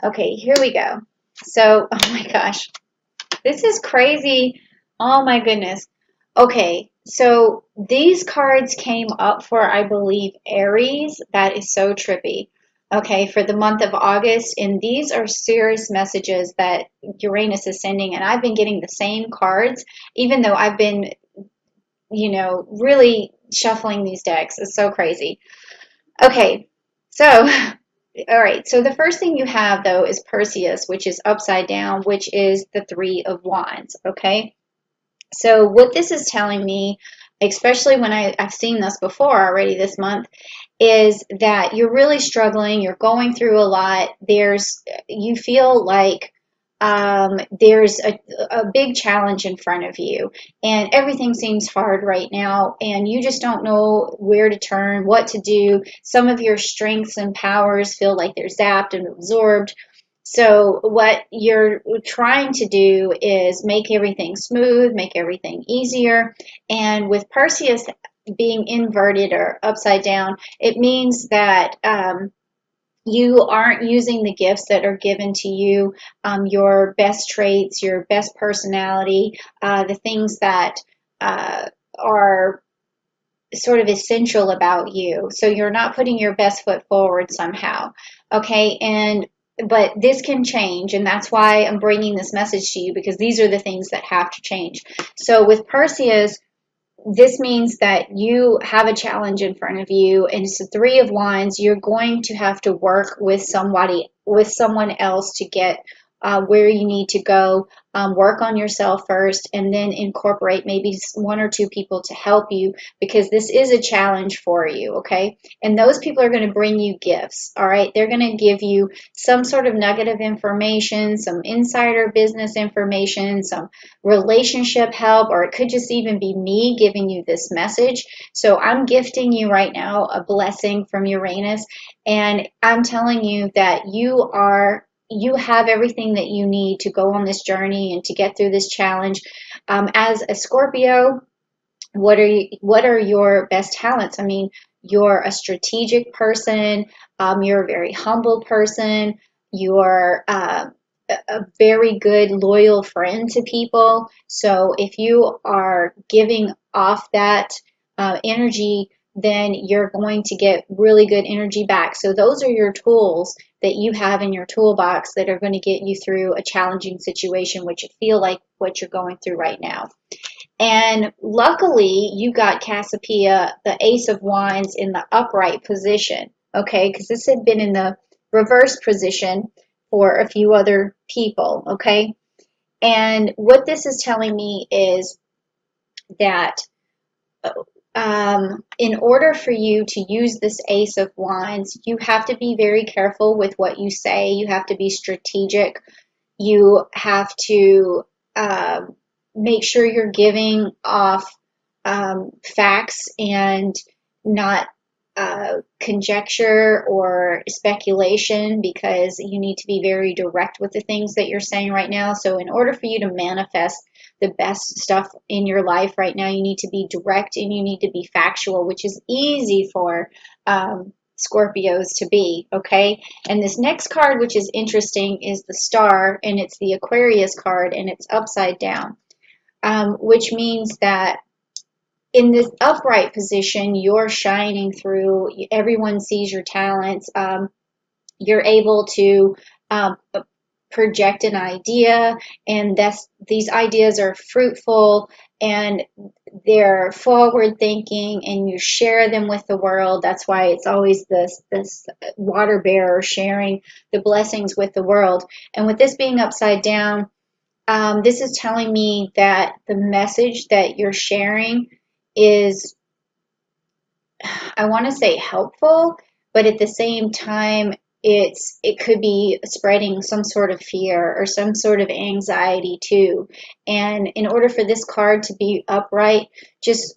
Okay, here we go. So, oh my gosh, this is crazy. Oh my goodness. Okay, so these cards came up for, I believe, Aries. That is so trippy. Okay, for the month of August, and these are serious messages that Uranus is sending, and I've been getting the same cards, even though I've been, really shuffling these decks. It's so crazy. Okay, so all right, so the first thing you have though is Perseus, which is upside down, which is the Three of Wands. Okay, so what this is telling me, especially when I've seen this before already this month, is that you're really struggling, you're going through a lot. You feel like there's a big challenge in front of you, and everything seems hard right now, and you just don't know where to turn, what to do. Some of your strengths and powers feel like they're zapped and absorbed. So, what you're trying to do is make everything smooth, make everything easier. And with Perseus being inverted or upside down, it means that you aren't using the gifts that are given to you, your best traits, your best personality, the things that are sort of essential about you. So you're not putting your best foot forward somehow. Okay, but this can change, and that's why I'm bringing this message to you, because these are the things that have to change. So with Perseus, this means that you have a challenge in front of you, and it's the Three of Wands. You're going to have to work with someone else to get where you need to go. Work on yourself first, and then incorporate maybe one or two people to help you, because this is a challenge for you. Okay, and those people are going to bring you gifts. All right, they're going to give you some sort of nugget of information, some insider business information, some relationship help, or it could just even be me giving you this message. So I'm gifting you right now a blessing from Uranus, and I'm telling you that you have everything that you need to go on this journey and to get through this challenge. As a Scorpio, what are your best talents? I mean, you're a strategic person. You're a very humble person. You're a very good, loyal friend to people. So if you are giving off that energy, then you're going to get really good energy back. So those are your tools that you have in your toolbox that are going to get you through a challenging situation, which you feel like what you're going through right now. And luckily, you got Cassiopeia, the Ace of Wands, in the upright position, okay? Because this had been in the reverse position for a few other people, okay? And what this is telling me is that in order for you to use this Ace of Wands, you have to be very careful with what you say. You have to be strategic. You have to make sure you're giving off facts and not conjecture or speculation, because you need to be very direct with the things that you're saying right now. So, in order for you to manifest the best stuff in your life right now, you need to be direct and you need to be factual, which is easy for Scorpios to be, okay? And this next card, which is interesting, is the Star, and it's the Aquarius card, and it's upside down, which means that in this upright position, you're shining through. Everyone sees your talents. You're able to project an idea, and these ideas are fruitful and they're forward thinking, and you share them with the world. That's why it's always this water bearer sharing the blessings with the world. And with this being upside down, this is telling me that the message that you're sharing is, I want to say, helpful, but at the same time, it could be spreading some sort of fear or some sort of anxiety too. And in order for this card to be upright, just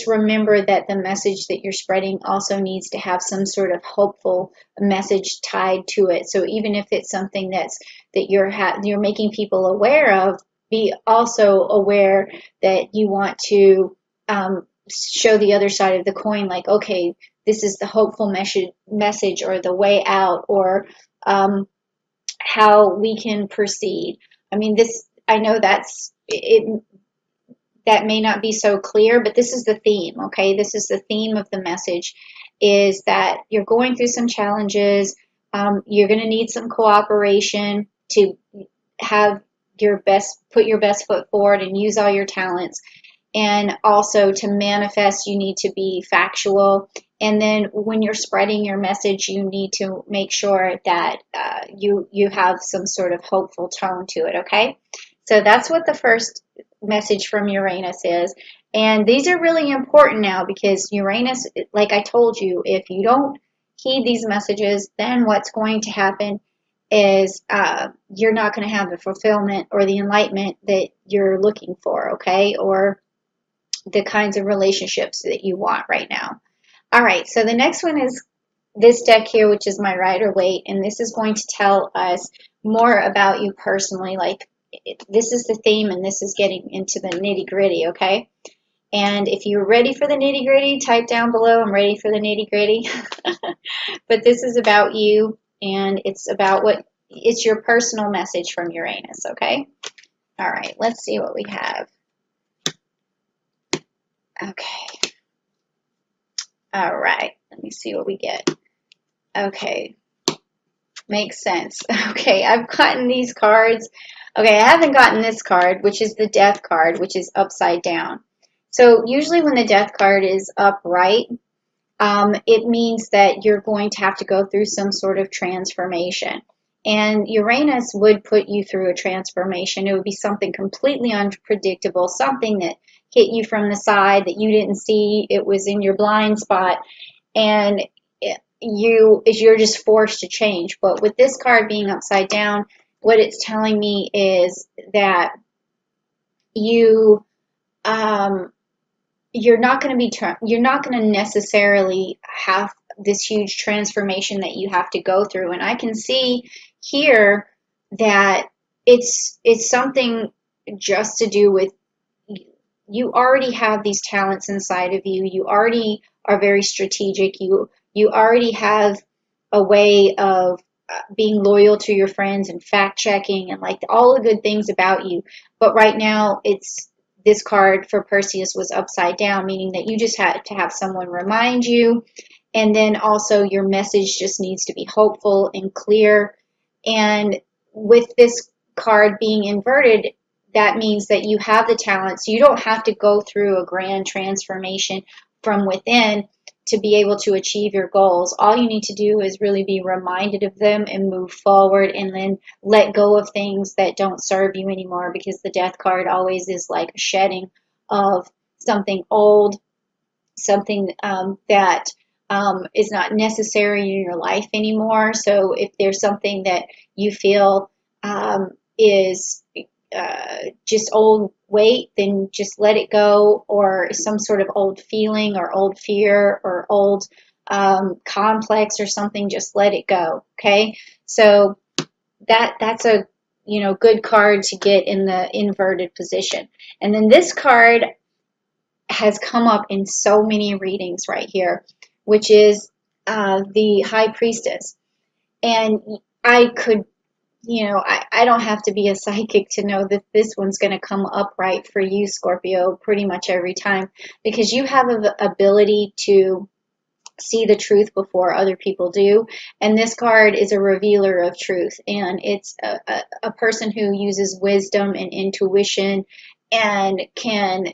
remember that the message that you're spreading also needs to have some sort of hopeful message tied to it. So even if it's something that you're making people aware of, be also aware that you want to show the other side of the coin, like, okay, this is the hopeful message or the way out, or how we can proceed. I mean, this, I know that's it, that may not be so clear, but this is the theme, okay? This is the theme of the message, is that you're going through some challenges. You're going to need some cooperation to have your best, put your best foot forward and use all your talents. And also to manifest, you need to be factual. And then when you're spreading your message, you need to make sure that you have some sort of hopeful tone to it, okay? So that's what the first message from Uranus is. And these are really important now because Uranus, like I told you, if you don't heed these messages, then what's going to happen is you're not going to have the fulfillment or the enlightenment that you're looking for, okay? Or the kinds of relationships that you want right now. All right, so the next one is this deck here, which is my Rider-Waite, and this is going to tell us more about you personally. Like, this is the theme, and this is getting into the nitty-gritty, okay? And if you're ready for the nitty-gritty, type down below, I'm ready for the nitty-gritty. But this is about you, and it's about what, it's your personal message from Uranus, okay? All right, let's see what we have. Okay. All right, let me see what we get. Okay, makes sense. Okay, I've gotten these cards. Okay, I haven't gotten this card, which is the Death card, which is upside down. So usually when the Death card is upright, it means that you're going to have to go through some sort of transformation. And Uranus would put you through a transformation. It would be something completely unpredictable, something that hit you from the side that you didn't see. It was in your blind spot, and you're just forced to change. But with this card being upside down, what it's telling me is that you you're not going to be you're not going to necessarily have this huge transformation that you have to go through. And I can see here that it's something just to do with you already have these talents inside of you. You already are very strategic. You already have a way of being loyal to your friends and fact checking and like all the good things about you. But right now, it's this card for Perseus was upside down, meaning that you just had to have someone remind you. And then also your message just needs to be hopeful and clear. And with this card being inverted, that means that you have the talents. You don't have to go through a grand transformation from within to be able to achieve your goals. All you need to do is really be reminded of them and move forward, and then let go of things that don't serve you anymore, because the Death card always is like a shedding of something old, something that is not necessary in your life anymore. So if there's something that you feel is just old weight, then just let it go, or some sort of old feeling or old fear or old complex or something, just let it go, okay? So that's a good card to get in the inverted position. And then this card has come up in so many readings right here, which is the High Priestess. And I could I don't have to be a psychic to know that this one's going to come upright for you, Scorpio, pretty much every time, because you have an ability to see the truth before other people do. And this card is a revealer of truth, and it's a person who uses wisdom and intuition and can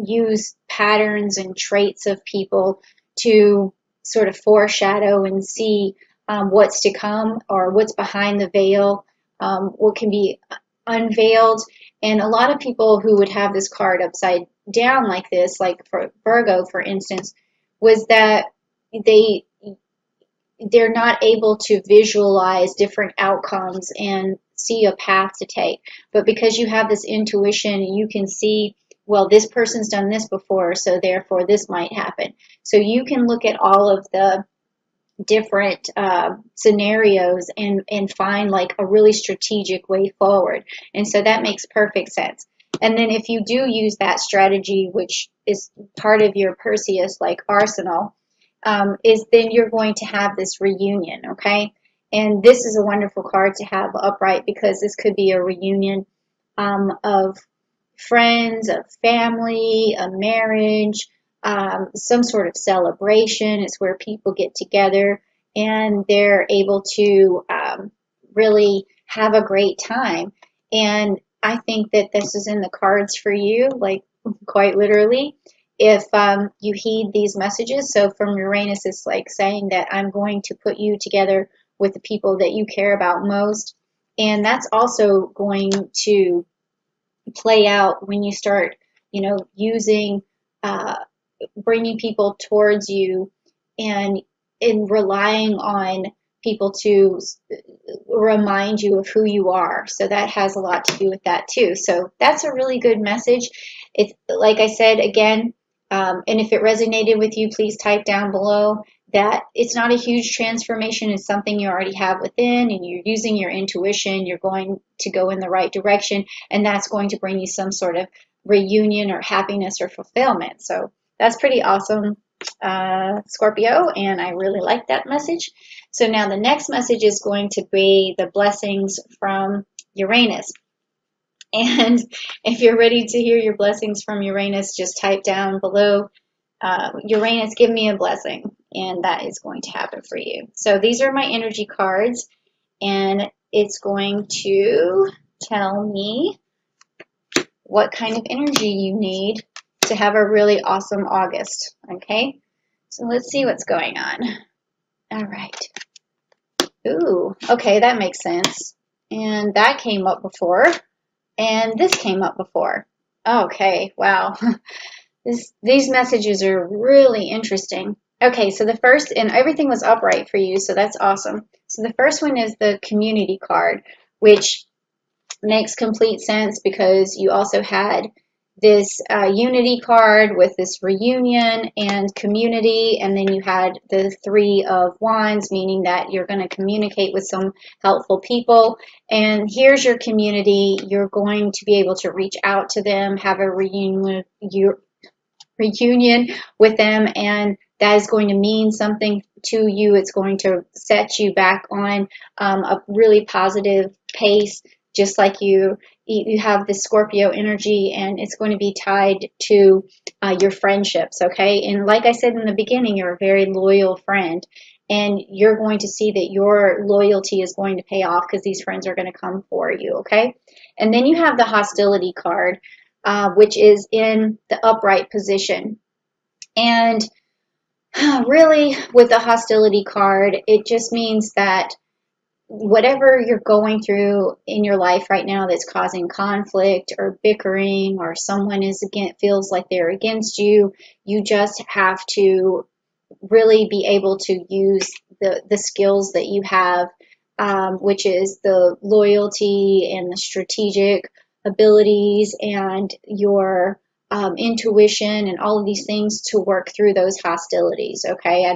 use patterns and traits of people to sort of foreshadow and see what's to come, or what's behind the veil, what can be unveiled. And a lot of people who would have this card upside down like this, like for Virgo, for instance, was that they're not able to visualize different outcomes and see a path to take. But because you have this intuition, you can see, well, this person's done this before, so therefore this might happen. So you can look at all of the different scenarios and find like a really strategic way forward. And so that makes perfect sense. And then if you do use that strategy, which is part of your Perseus like arsenal, is then you're going to have this reunion, okay? And this is a wonderful card to have upright because this could be a reunion of friends, of family, a marriage, some sort of celebration. It's where people get together and they're able to really have a great time. And I think that this is in the cards for you, like quite literally, if you heed these messages. So from Uranus, it's like saying that I'm going to put you together with the people that you care about most. And that's also going to play out when you start, using, uh, bringing people towards you and in relying on people to remind you of who you are. So that has a lot to do with that too. So that's a really good message. It's like I said again, and if it resonated with you, please type down below that it's not a huge transformation. It's something you already have within, and you're using your intuition. You're going to go in the right direction, and that's going to bring you some sort of reunion or happiness or fulfillment. So that's pretty awesome, Scorpio, and I really like that message. So now the next message is going to be the blessings from Uranus. And if you're ready to hear your blessings from Uranus, just type down below, Uranus, give me a blessing, and that is going to happen for you. So these are my energy cards, and it's going to tell me what kind of energy you need to have a really awesome August. Okay, so let's see what's going on. All right. Ooh, okay, that makes sense. And that came up before, and this came up before. Okay, wow. These messages are really interesting. Okay, so the first, and everything was upright for you, so that's awesome. So the first one is the community card, which makes complete sense because you also had this unity card with this reunion and community, and then you had the Three of Wands, meaning that you're going to communicate with some helpful people. And here's your community. You're going to be able to reach out to them, have a reunion with them, and that is going to mean something to you. It's going to set you back on a really positive pace, just like you have the Scorpio energy, and it's going to be tied to your friendships, okay? And like I said in the beginning, you're a very loyal friend, and you're going to see that your loyalty is going to pay off because these friends are going to come for you, okay? And then you have the hostility card, which is in the upright position. And really, with the hostility card, it just means that whatever you're going through in your life right now that's causing conflict or bickering, or someone feels like they're against you, you just have to really be able to use the skills that you have, which is the loyalty and the strategic abilities and your intuition and all of these things to work through those hostilities. Okay,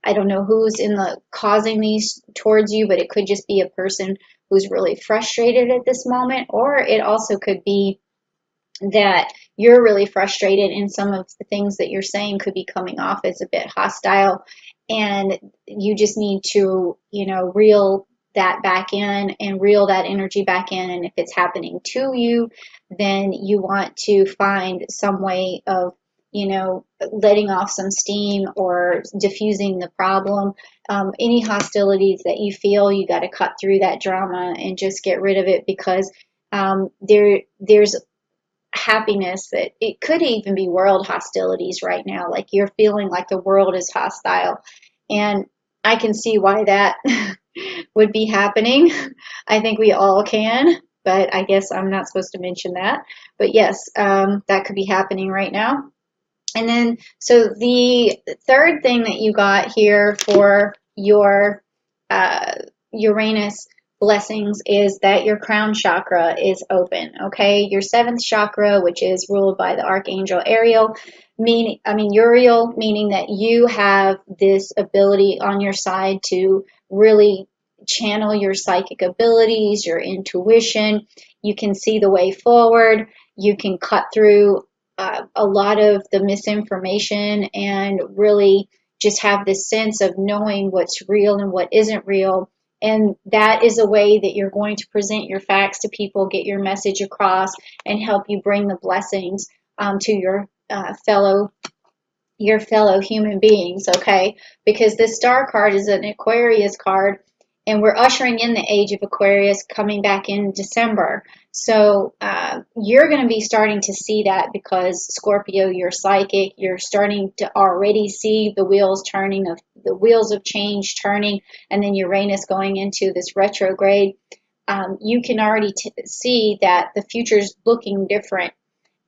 I don't know who's in the causing these towards you, but it could just be a person who's really frustrated at this moment, or it also could be that you're really frustrated and some of the things that you're saying could be coming off as a bit hostile, and you just need to, reel that back in and reel that energy back in. And if it's happening to you, then you want to find some way of, letting off some steam or diffusing the problem. Any hostilities that you feel, you got to cut through that drama and just get rid of it, because there's happiness that it could even be world hostilities right now. Like you're feeling like the world is hostile, and I can see why that would be happening. I think we all can, but I guess I'm not supposed to mention that. But yes, that could be happening right now. And then, so the third thing that you got here for your Uranus blessings is that your crown chakra is open, okay? Your seventh chakra, which is ruled by the archangel Uriel, meaning that you have this ability on your side to really channel your psychic abilities, your intuition. You can see the way forward. You can cut through a lot of the misinformation and really just have this sense of knowing what's real and what isn't real. And that is a way that you're going to present your facts to people, get your message across, and help you bring the blessings to your fellow human beings, okay? Because this star card is an Aquarius card, and we're ushering in the age of Aquarius coming back in December. So you're going to be starting to see that because Scorpio, you're psychic. You're starting to already see the wheels turning of the wheels of change turning, and then Uranus going into this retrograde. You can already see that the future's looking different.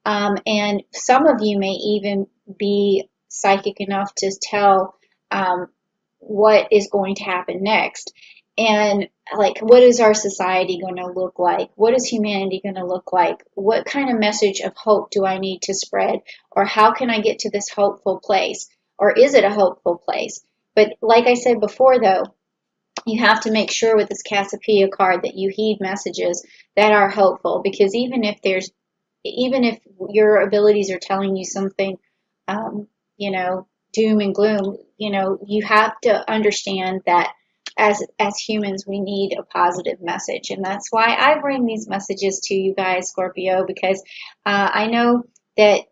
And some of you may even be psychic enough to tell what is going to happen next. And like, what is our society going to look like? What is humanity going to look like? What kind of message of hope do I need to spread? Or how can I get to this hopeful place? Or is it a hopeful place? But like I said before, though, you have to make sure with this Cassiopeia card that you heed messages that are hopeful, because even if your abilities are telling you something, um, doom and gloom, you have to understand that as humans, we need a positive message, and that's why I bring these messages to you guys, Scorpio, because I know that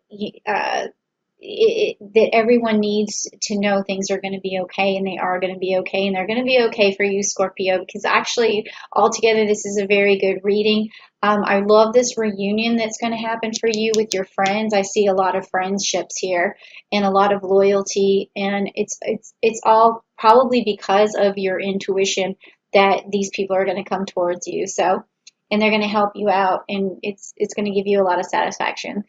that everyone needs to know things are going to be okay, and they are going to be okay, and they're going to be okay for you, Scorpio, because actually altogether this is a very good reading. I love this reunion that's going to happen for you with your friends. I see a lot of friendships here and a lot of loyalty, and it's all probably because of your intuition that these people are going to come towards you. So, and they're going to help you out, and it's going to give you a lot of satisfaction.